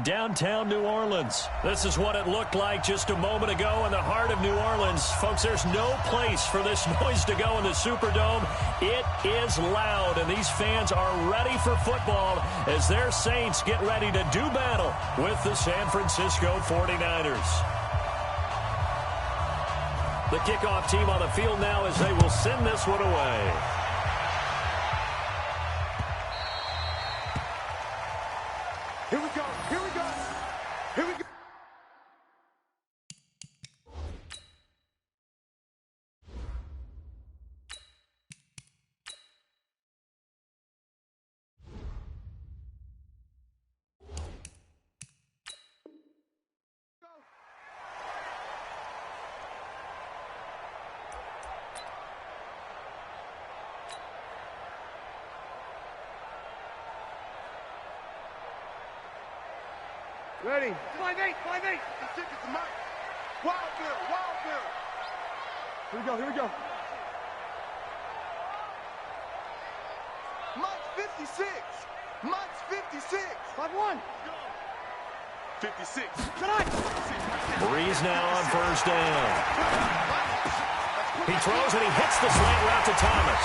downtown New Orleans. This is what it looked like just a moment ago in the heart of New Orleans. Folks, there's no place for this noise to go in the Superdome. It is loud, and these fans are ready for football as their Saints get ready to do battle with the San Francisco 49ers. The kickoff team on the field now as they will send this one away. Here we go. Here we go. Here we go. Ready. 5-8, 5-8. Wild Bill, Wild Bill. Here we go, here we go. Mike's 56. Mike's 56. 5-1. 56. Tonight. Breeze now on first down. He throws and he hits the slant route to Thomas.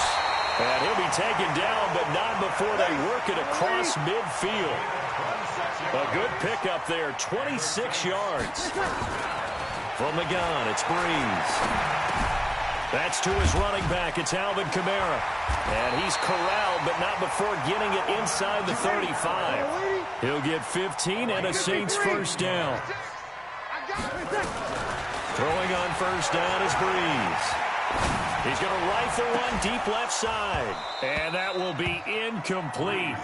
And he'll be taken down, but not before they work it across midfield. A good pickup there, 26 yards. From the gun, it's Breeze. That's to his running back. It's Alvin Kamara. And he's corralled, but not before getting it inside the 35. He'll get 15 and a Saints first down. Throwing on first down is Breeze. He's going to rifle one deep left side. And that will be incomplete.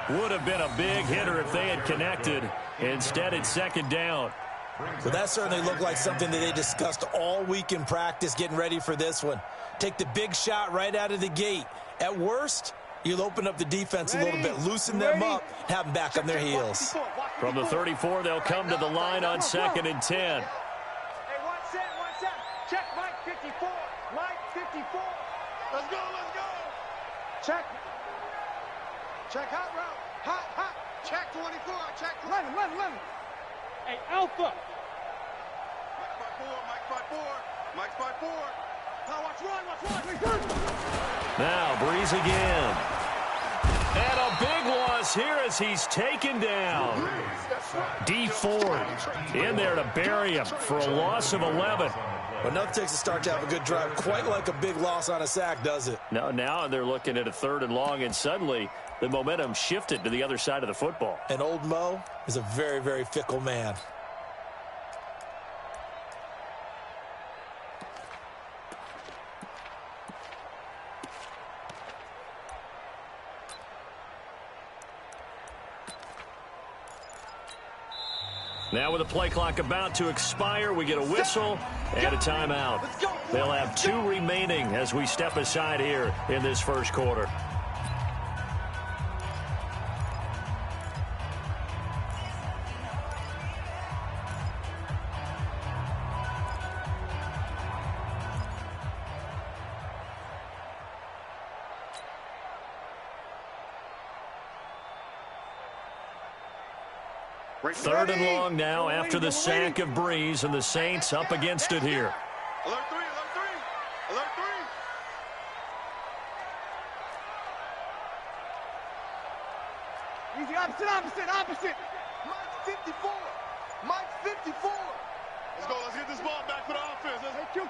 Would have been a big hitter if they had connected. Instead, it's second down. Well, that certainly looked like something that they discussed all week in practice getting ready for this one. Take the big shot right out of the gate. At worst, you'll open up the defense a little bit, loosen them up, have them back on their heels. From the 34, they'll come to the line on 2nd and 10. Hey, 1 set, 1 set. Check Mike 54. Mike 54. Let's go, let's go. Check. Check hot route. Hot, hot. Check 24. Check 11, 11, 11. Hey, Alpha. Mike's by 4. Mike's by 4. Now watch run. Now Breeze again. And a big loss here as he's taken down. D Ford in there to bury him for a loss of 11. Well, nothing takes a start to have a good drive. Quite like a big loss on a sack, does it? No, now they're looking at a 3rd and long, and suddenly the momentum shifted to the other side of the football. And old Mo is a very, very fickle man. Now with the play clock about to expire, we get a whistle and a timeout. They'll have 2 remaining as we step aside here in this first quarter. Third and long now after the sack of Breeze, and the Saints up against it here. Alert 3, alert 3. Alert 3. Easy, opposite. Mike's 54. Mike's 54. Let's go, let's get this ball back for the offense. Hey, Q.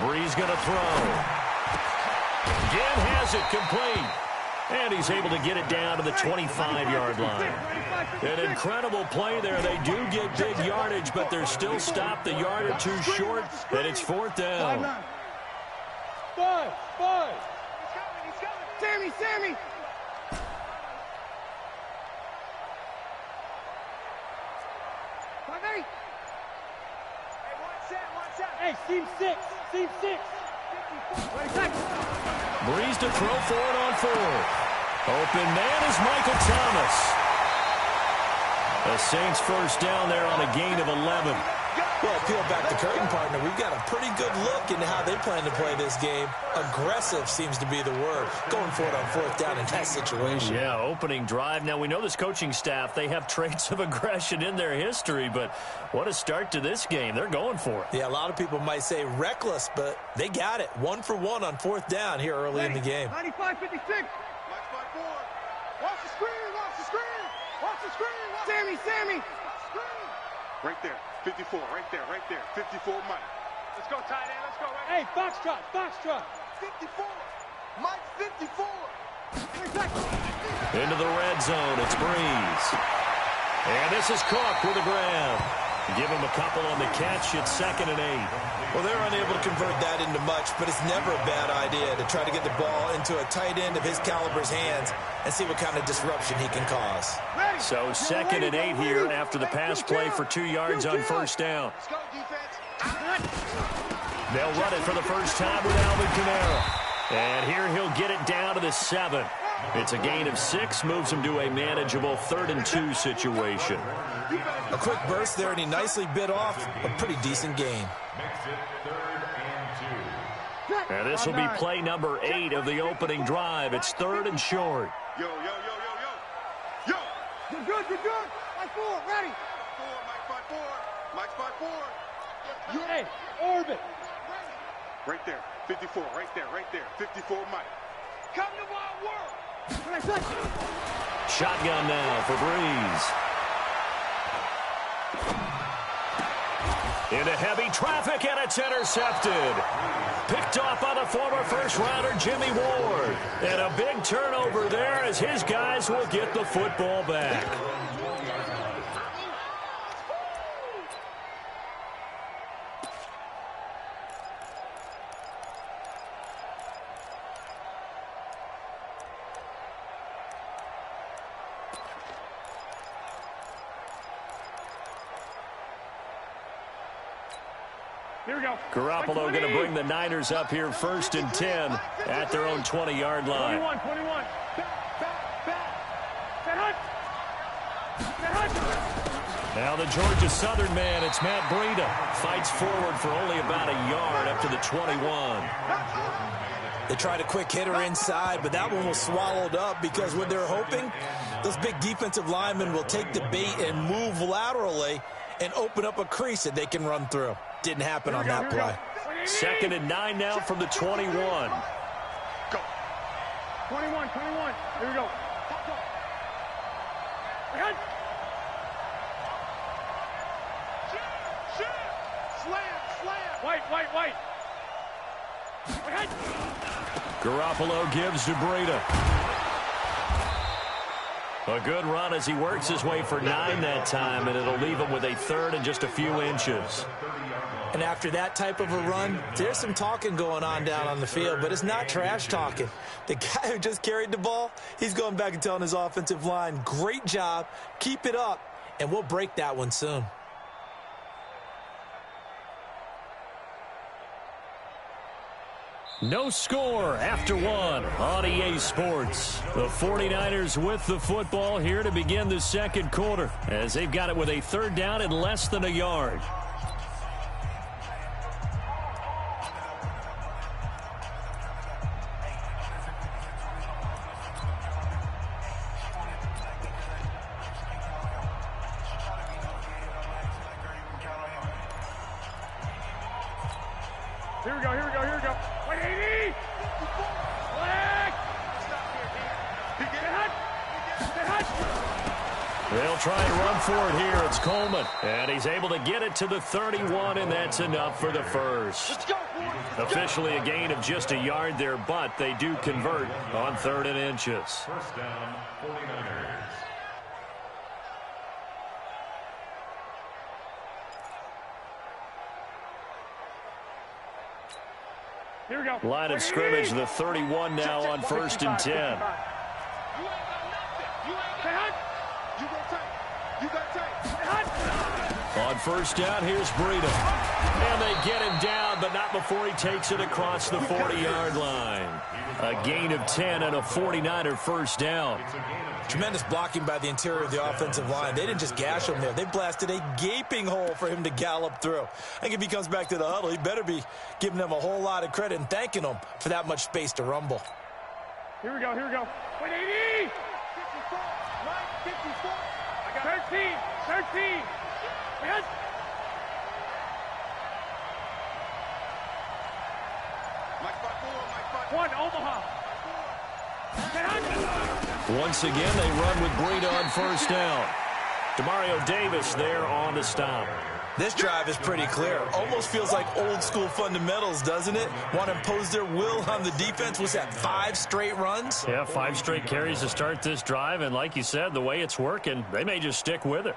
Breeze going to throw. Again has it complete. And he's able to get it down to the 25-yard line. An incredible play there. They do get big yardage, but they're still stopped a yard or 2 short, and it's 4th down. 5. He's coming. Sammy. Hey, 1 set. Hey, seam 6. Breeze to throw for it on 4th. Open man is Michael Thomas. The Saints first down there on a gain of 11. Well, peel back the curtain, partner. We've got a pretty good look into how they plan to play this game. Aggressive seems to be the word. Going for it on fourth down in that situation. Yeah, opening drive. Now, we know this coaching staff, they have traits of aggression in their history, but what a start to this game. They're going for it. Yeah, a lot of people might say reckless, but they got it. 1 for 1 on fourth down here early in the game. 95-56. Watch the screen. Watch the screen. Watch the screen. Sammy. Right there. 54, right there. 54, Mike. Let's go, tight end. Let's go. Hey, Foxtrot. 54. Mike, 54. Into the red zone. It's Breeze. And this is Cook with the grab. Give him a couple on the catch. It's 2nd and 8. Well, they're unable to convert that into much, but it's never a bad idea to try to get the ball into a tight end of his caliber's hands and see what kind of disruption he can cause. So 2nd and 8 here after the pass play for 2 yards on first down. Let's go, defense. They'll run it for the first time with Alvin Kamara. And here he'll get it down to the 7. It's a gain of 6, moves him to a manageable 3rd and 2 situation. A quick burst there, and he nicely bit off a pretty decent gain. And this will be play number 8 of the opening drive. It's 3rd and short. Yo. You're good. Mike 4, ready. Mike's 5-4. Hey, orbit. Right there. 54, right there. 54, Mike. Come to my work. Shotgun now for Breeze. Into heavy traffic, and it's intercepted. Picked off by the former first-rounder Jimmy Ward. And a big turnover there as his guys will get the football back. Here we go. Garoppolo going to bring the Niners up here 1st and 10 at their own 20-yard line. 21. Now the Georgia Southern man, it's Matt Breida. Fights forward for only about a yard up to the 21. They tried a quick hitter inside, but that one was swallowed up because what they're hoping, those big defensive linemen will take the bait and move laterally and open up a crease that they can run through. Didn't happen on that play. 2nd and 9 now from the 21. Go. 21. Here we go. Slam. White. Garoppolo gives to Breida. A good run as he works his way for 9 that time, and it'll leave him with a 3rd and just a few inches. And after that type of a run, there's some talking going on down on the field, but it's not trash talking. The guy who just carried the ball, he's going back and telling his offensive line, great job, keep it up, and we'll break that one soon. No score after 1 on EA Sports. The 49ers with the football here to begin the 2nd quarter as they've got it with a 3rd down and less than a yard. Here we go. 180. Flag. They'll try and run for it here. It's Coleman. And he's able to get it to the 31, and that's enough for the first. Officially a gain of just a yard there, but they do convert on 3rd and inches. First down, 49ers. Here we go. Line of scrimmage, the 31 now on 1st and 10. On first down. Here's Breida. And they get him down, but not before he takes it across the 40-yard line. A gain of 10 and a 49er first down. Tremendous blocking by the interior of the offensive line. They didn't just gash him there. They blasted a gaping hole for him to gallop through. I think if he comes back to the huddle, he better be giving them a whole lot of credit and thanking them for that much space to rumble. Here we go, here we go. 180! 54, Mike, 54. I got 13. Yes. One, Omaha. Once again, they run with Breida on first down. Demario Davis there on the stop. This drive is pretty clear. Almost feels like old school fundamentals, doesn't it? Want to impose their will on the defense. Was that 5 straight runs? Yeah, 5 straight carries to start this drive. And like you said, the way it's working, they may just stick with it.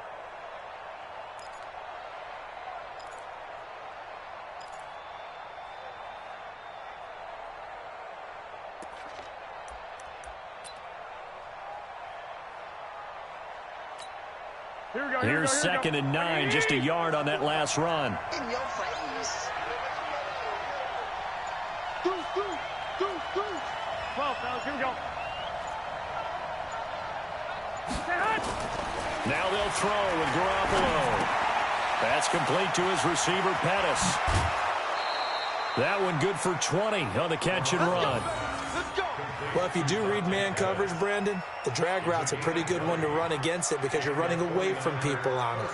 Here's second and 9, just a yard on that last run. In your face. 12, fellas, here we go. Now they'll throw with Garoppolo. That's complete to his receiver, Pettis. That one good for 20 on the catch and run. Well, if you do read man coverage, Brandon, the drag route's a pretty good one to run against it because you're running away from people on it.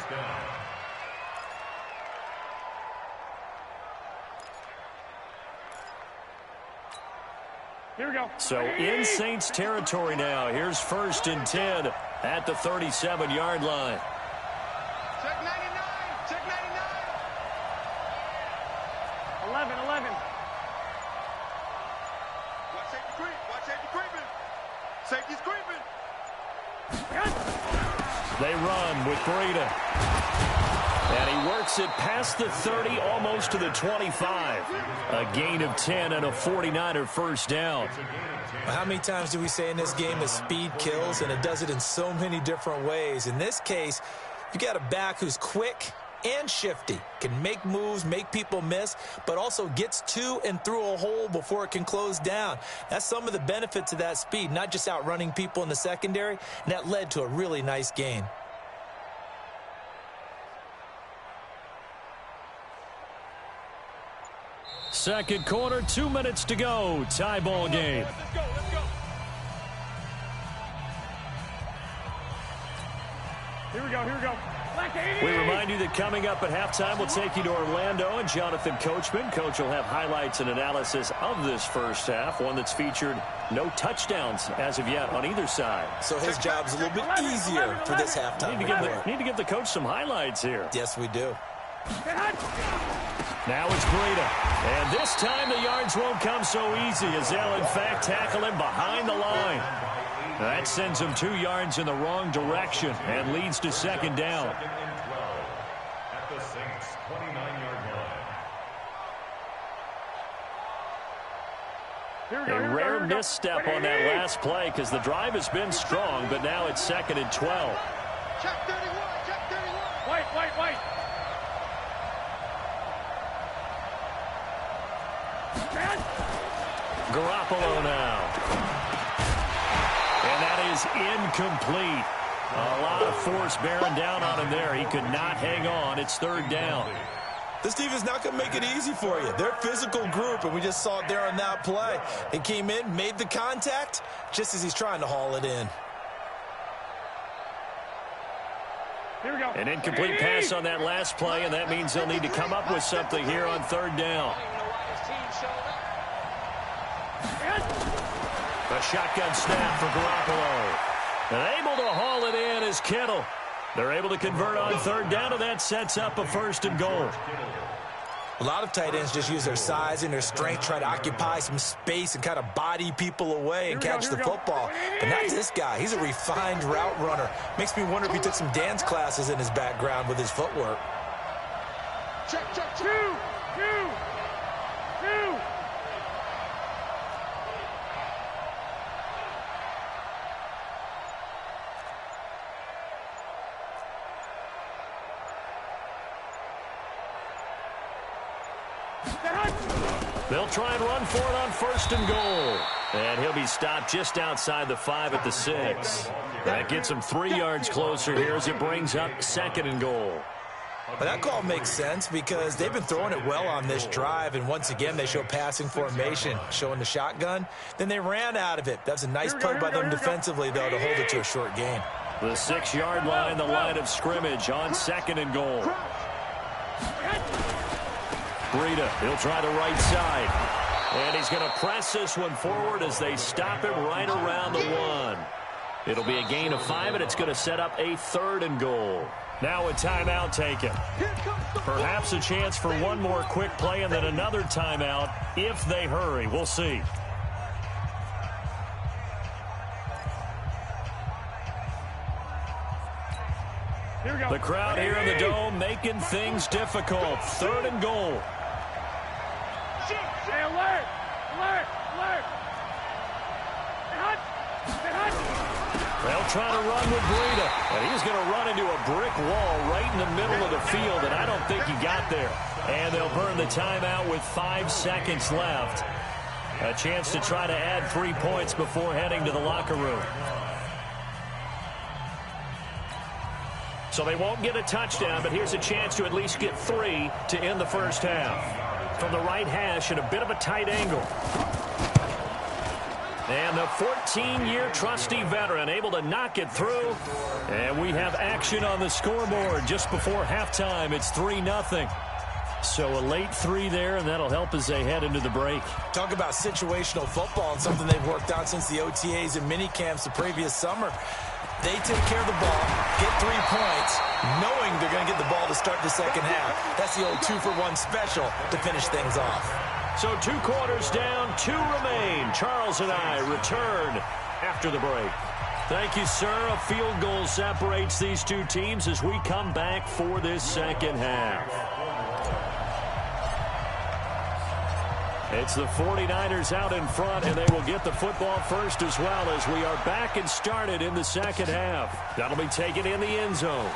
Here we go. So in Saints territory now. Here's first and 10 at the 37-yard line. Check 99. Check 99. 11. Watch safety creep. Watch safety creeping. Safety's creeping. They run with Breida. And he works it past the 30, almost to the 25. A gain of 10 and a 49er first down. Well, how many times do we say in this game that speed kills, and it does it in so many different ways? In this case, you got a back who's quick and shifty, can make moves, make people miss, but also gets to and through a hole before it can close down. That's some of the benefits of that speed, not just outrunning people in the secondary, and that led to a really nice gain. Second quarter, 2 minutes to go. Tie ball game. Let's go. Here we go. We remind you that coming up at halftime, we'll take you to Orlando and Jonathan Coachman. Coach will have highlights and analysis of this first half, one that's featured no touchdowns as of yet on either side. So his job's a little bit easier for this halftime. Need to give the coach some highlights here. Yes, we do. Now it's Breida. And this time the yards won't come so easy as they'll, in fact, tackle him behind the line. That sends him 2 yards in the wrong direction and leads to second down. Second and 12 at the Saints' 29-yard line. A rare misstep on that last play because the drive has been strong, but now it's second and 12. Check 31. White. Garoppolo now. And that is incomplete. A lot of force bearing down on him there. He could not hang on. It's third down. This defense is not going to make it easy for you. They're a physical group, and we just saw it there on that play. They came in, made the contact, just as he's trying to haul it in. Here we go. An incomplete pass on that last play, and that means they'll need to come up with something here on third down. A shotgun snap for Garoppolo. And able to haul it in is Kittle. They're able to convert on third down, and that sets up a first and goal. A lot of tight ends just use their size and their strength, try to occupy some space and kind of body people away and catch the football. But not this guy. He's a refined route runner. Makes me wonder if he took some dance classes in his background with his footwork. Check. Two. They'll try and run for it on 1st and goal. And he'll be stopped just outside the 5 at the 6. That gets him 3 yards closer here as it brings up 2nd and goal. Well, that call makes sense because they've been throwing it well on this drive, and once again they show passing formation, showing the shotgun. Then they ran out of it. That's a nice play by them defensively, though, to hold it to a short gain. The 6-yard line, the line of scrimmage on 2nd and goal. Breida, he'll try the right side. And he's going to press this one forward as they stop it right around the 1. It'll be a gain of 5, and it's going to set up a 3rd and goal. Now a timeout taken. Perhaps a chance for one more quick play and then another timeout if they hurry. We'll see. The crowd here in the Dome making things difficult. 3rd and goal. Hey, alert! Alert! Alert! They'll try to run with Breida, and he's going to run into a brick wall right in the middle of the field, and I don't think he got there. And they'll burn the timeout with 5 seconds left. A chance to try to add 3 points before heading to the locker room. So they won't get a touchdown, but here's a chance to at least get 3 to end the first half. From the right hash at a bit of a tight angle. And the 14-year trusty veteran able to knock it through. And we have action on the scoreboard just before halftime. It's 3-0. So a late 3 there, and that'll help as they head into the break. Talk about situational football and something they've worked out since the OTAs and mini camps the previous summer. They take care of the ball, get 3 points, knowing they're going to get the ball to start the second half. That's the old 2-for-1 special to finish things off. So 2 quarters down, 2 remain. Charles and I return after the break. Thank you, sir. A field goal separates these two teams as we come back for this second half. It's the 49ers out in front, and they will get the football first as well as we are back and started in the second half. That'll be taken in the end zone.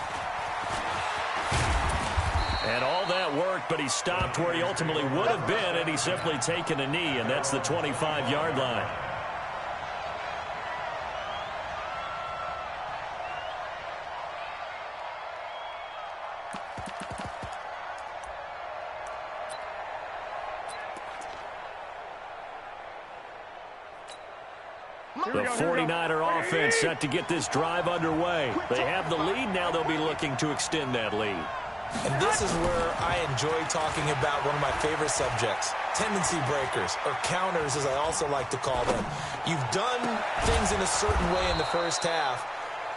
And all that worked, but he stopped where he ultimately would have been, and he's simply taken a knee, and that's the 25-yard line. The 49er offense set to get this drive underway. They have the lead. Now they'll be looking to extend that lead. And this is where I enjoy talking about one of my favorite subjects, tendency breakers, or counters as I also like to call them. You've done things in a certain way in the first half,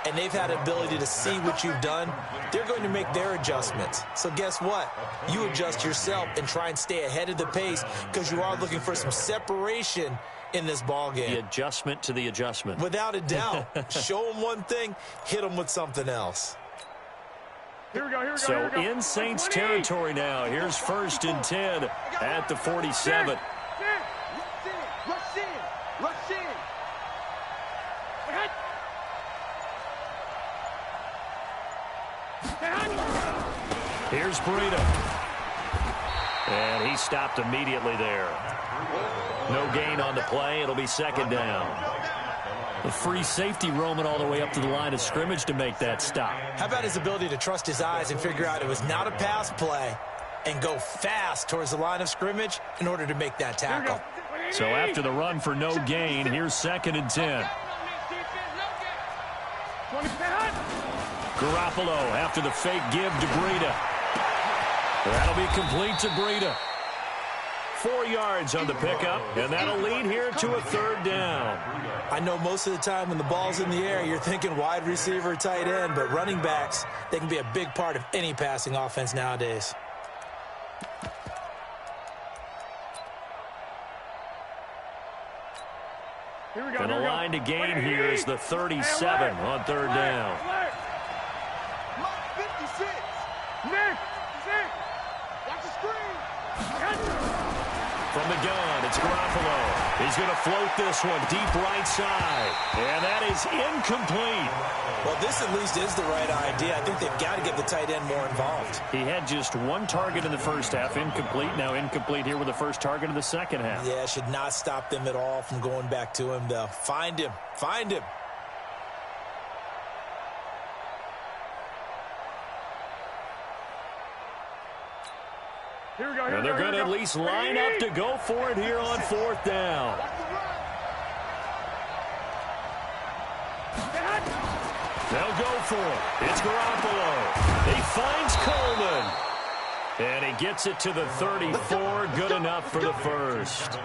and they've had the ability to see what you've done. They're going to make their adjustments. So guess what? You adjust yourself and try and stay ahead of the pace because you are looking for some separation in this ball game. The adjustment to the adjustment. Without a doubt. Show them one thing, hit them with something else. Here we go. So in Saints territory now. Here's 1st and 10 at the 47. Rush in. Here's Breida. And he stopped immediately there. No gain on the play. It'll be 2nd down. The free safety roaming all the way up to the line of scrimmage to make that stop. How about his ability to trust his eyes and figure out it was not a pass play and go fast towards the line of scrimmage in order to make that tackle? So after the run for no gain, here's 2nd and 10. Garoppolo after the fake give to Breida. That'll be complete to Breida. 4 yards on the pickup, and that'll lead here to a 3rd down. I know most of the time when the ball's in the air, you're thinking wide receiver, tight end, but running backs, they can be a big part of any passing offense nowadays. And the line to gain here is the 37 on 3rd down. Mark 56. Nick. Watch the screen. from the gun. It's Garoppolo. He's going to float this one deep right side. And that is incomplete. Well, this at least is the right idea. I think they've got to get the tight end more involved. He had just one target in the first half, incomplete. Now incomplete here with the first target of the second half. Yeah, should not stop them at all from going back to him, though. Find him. Find him. Here we go. And they're going to at least line up to go for it here on fourth down. They'll go for it. It's Garoppolo. He finds Coleman. And he gets it to the 34. Good enough for the first.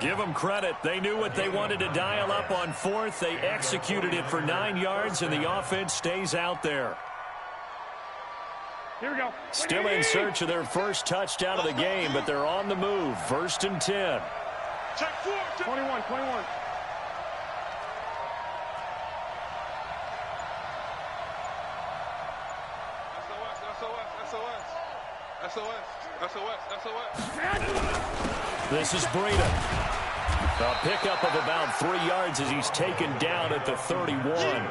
Give them credit. They knew what they wanted to dial up on fourth. They executed it for 9 yards, and the offense stays out there. Here we go. Still in search of their first touchdown of the game, but they're on the move. 1st and 10. Check 4. 21. This is Breida. A pickup of about 3 yards as he's taken down at the 31.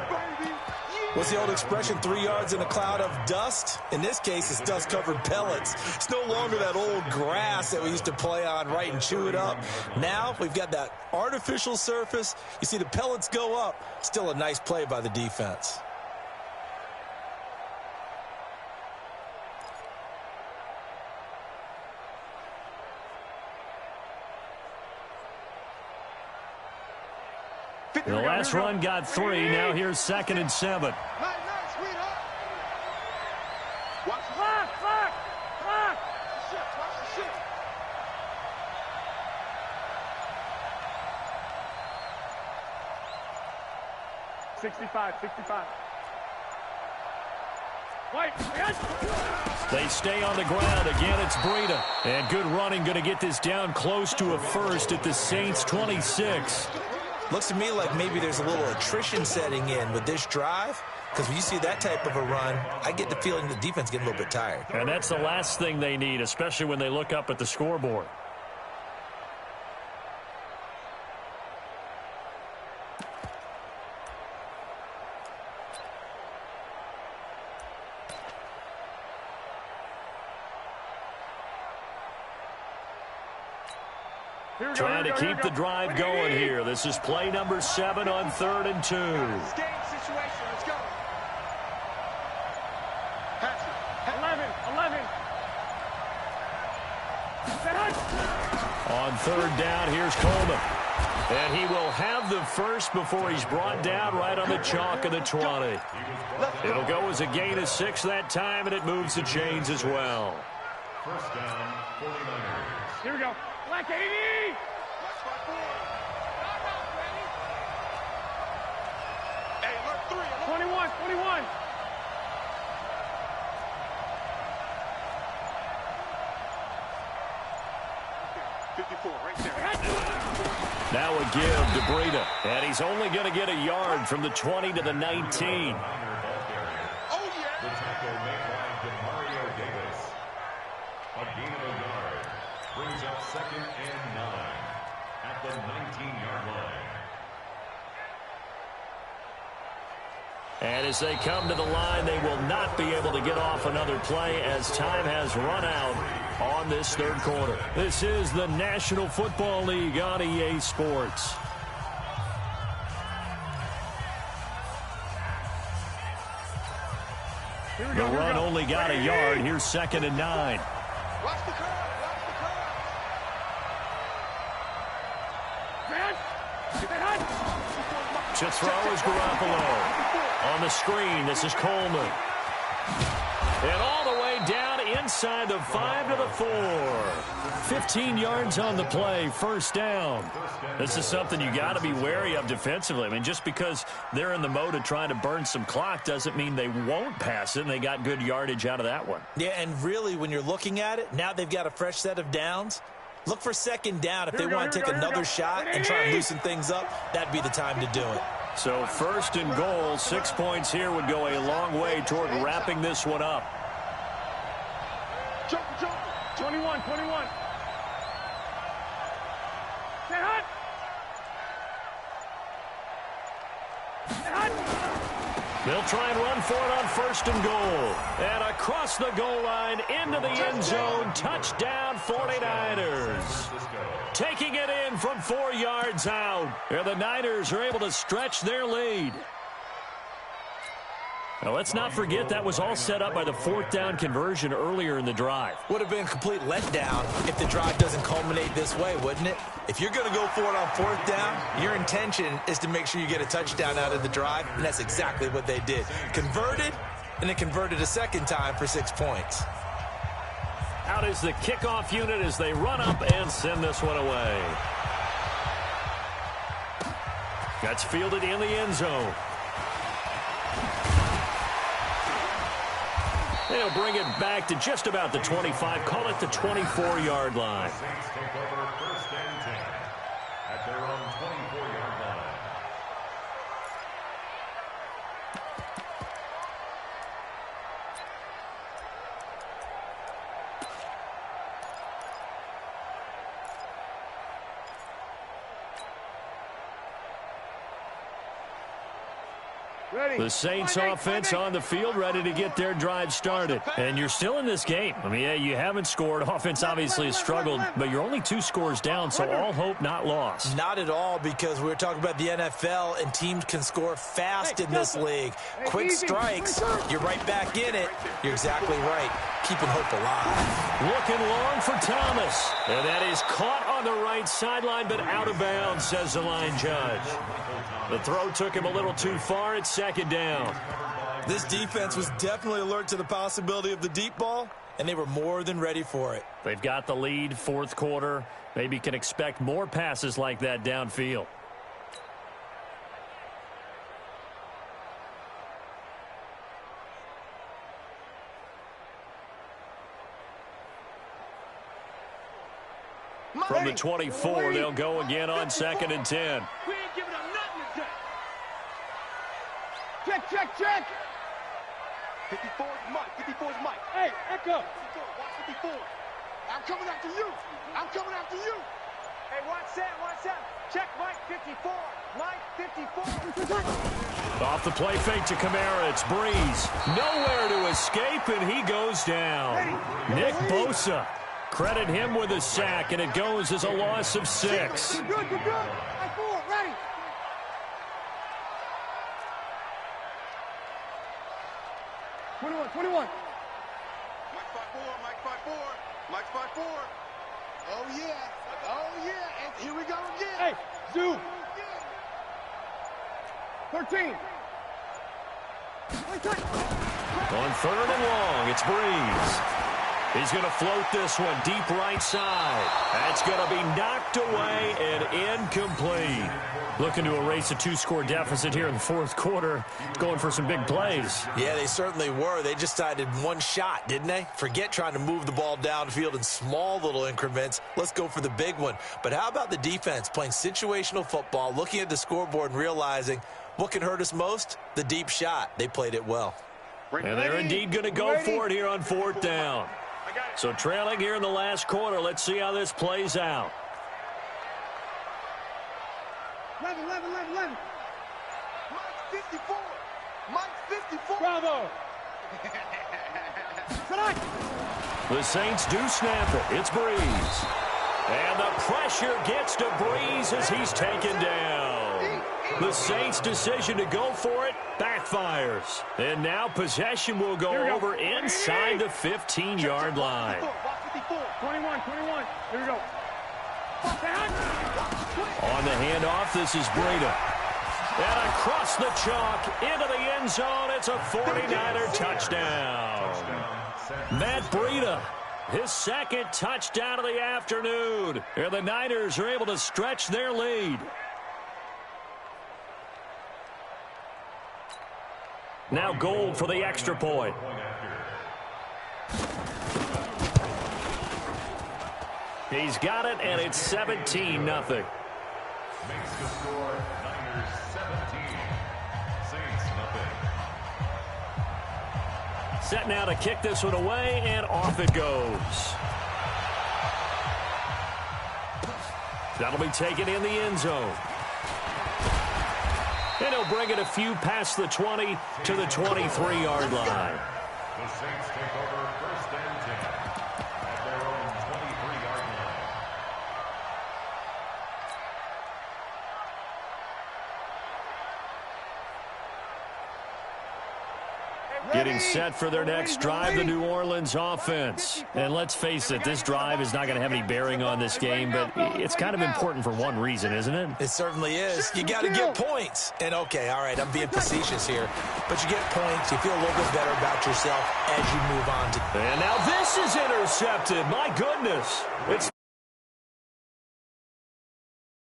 What's the old expression, 3 yards in a cloud of dust? In this case, it's dust-covered pellets. It's no longer that old grass that we used to play on, right, and chew it up. Now we've got that artificial surface. You see the pellets go up. Still a nice play by the defense. The last run got 3. Now here's 2nd and 7. Nice, sweetheart. Watch Clock. the shit. Watch the shit. $65. Wait. They stay on the ground. Again, it's Breida. And good running, going to get this down close to a first at the Saints' 26. Looks to me like maybe there's a little attrition setting in with this drive, because when you see that type of a run, I get the feeling the defense getting a little bit tired. And that's the last thing they need, especially when they look up at the scoreboard. Trying to keep the drive going here. This is play number 7 on 3rd and 2. This game situation. Let's go. 11. On 3rd down, here's Coleman. And he will have the first before he's brought down right on the chalk of the 20. It'll go as a gain of 6 that time, and it moves the chains as well. First down, 49ers. Here we go. Black 80. 21. 54, right there. Now a give to Breida. And he's only going to get a yard from the 20 to the 19. Oh, yeah. The tackle made by Mario Davis. A gain of a yard. Brings up 2nd and 9 at the 19-yard line. And as they come to the line, they will not be able to get off another play as time has run out on this 3rd quarter. This is the National Football League on EA Sports. The run only got a yard. Here's 2nd and 9. Watch the curve. To throw is Garoppolo. On the screen, this is Coleman. And all the way down inside the 5 to the 4. 15 yards on the play, 1st down. This is something you got to be wary of defensively. I mean, just because they're in the mode of trying to burn some clock doesn't mean they won't pass it, and they got good yardage out of that one. Yeah, and really, when you're looking at it, now they've got a fresh set of downs. Look for 2nd down if they want to take another shot and try and loosen things up. That'd be the time to do it. So 1st and goal, 6 points here would go a long way toward wrapping this one up. Jump. 21. They'll try and run for it on 1st and goal. And across the goal line, into the end zone, touchdown 49ers. Taking it in from 4 yards out. And the Niners are able to stretch their lead. Now, let's not forget that was all set up by the 4th down conversion earlier in the drive. Would have been a complete letdown if the drive doesn't culminate this way, wouldn't it? If you're going to go for it on 4th down, your intention is to make sure you get a touchdown out of the drive, and that's exactly what they did. Converted, and then converted a second time for 6 points. Out is the kickoff unit as they run up and send this one away. That's fielded in the end zone. They'll bring it back to just about the 25. Call it the 24-yard line. Saints take over 1st and 10 at their own 24-yard line. The Saints offense on the field, ready to get their drive started. And you're still in this game. I mean, yeah, you haven't scored. Offense obviously has struggled, but you're only 2 scores down, so all hope not lost. Not at all, because we're talking about the NFL, and teams can score fast in this league. Quick strikes, you're right back in it. You're exactly right. Keeping hope alive. Looking long for Thomas. And that is caught on the right sideline, but out of bounds, says the line judge. The throw took him a little too far. It's 2nd down. This defense was definitely alert to the possibility of the deep ball, and they were more than ready for it. They've got the lead, 4th quarter. Maybe can expect more passes like that downfield. From the 24, they'll go again on 2nd and 10. We ain't giving up nothing today. Check. 54 is Mike. 54 is Mike. Hey, echo. 54, watch 54. I'm coming after you. Hey, watch that. Check Mike 54. Mike 54. Off the play fake to Kamara. It's Breeze. Nowhere to escape, and he goes down. Nick Bosa. Credit him with a sack, and it goes as a loss of 6. You're good. Mike 4, ready. Twenty-one. Mike 5-4. Oh, yeah. And here we go again. Hey, Zoo. 13. On 3rd and long, it's Breeze. He's going to float this one deep right side. That's going to be knocked away and incomplete. Looking to erase a 2-score deficit here in the 4th quarter. Going for some big plays. Yeah, they certainly were. They just decided one shot, didn't they? Forget trying to move the ball downfield in small little increments. Let's go for the big one. But how about the defense playing situational football, looking at the scoreboard and realizing what can hurt us most? The deep shot. They played it well. And they're indeed going to go for it here on 4th down. So trailing here in the last quarter. Let's see how this plays out. 11. Mike 54. Bravo. The Saints do snap it. It's Breeze. And the pressure gets to Breeze as he's taken down. The Saints' decision to go for it backfires. And now possession will go over inside the 15-yard line. 21. Here we go. On the handoff, this is Breida. And across the chalk, into the end zone, it's a 49er touchdown. Matt Breida, his 2nd touchdown of the afternoon. And the Niners are able to stretch their lead. Now Gold for the extra point. He's got it, and it's 17-0. Makes the score Niners 17. Saints nothing. Set now to kick this one away, and off it goes. That'll be taken in the end zone. And he'll bring it a few past the 20 to the 23-yard line. The Saints take over 1st and 10 at their own 23-yard line. Getting set for their next drive, the New Orleans offense. And let's face it, this drive is not going to have any bearing on this game, but it's kind of important for one reason, isn't it? It certainly is. You got to get points. And, okay, all right, I'm being facetious here, but you get points. You feel a little bit better about yourself as you move on. And now this is intercepted. My goodness. It's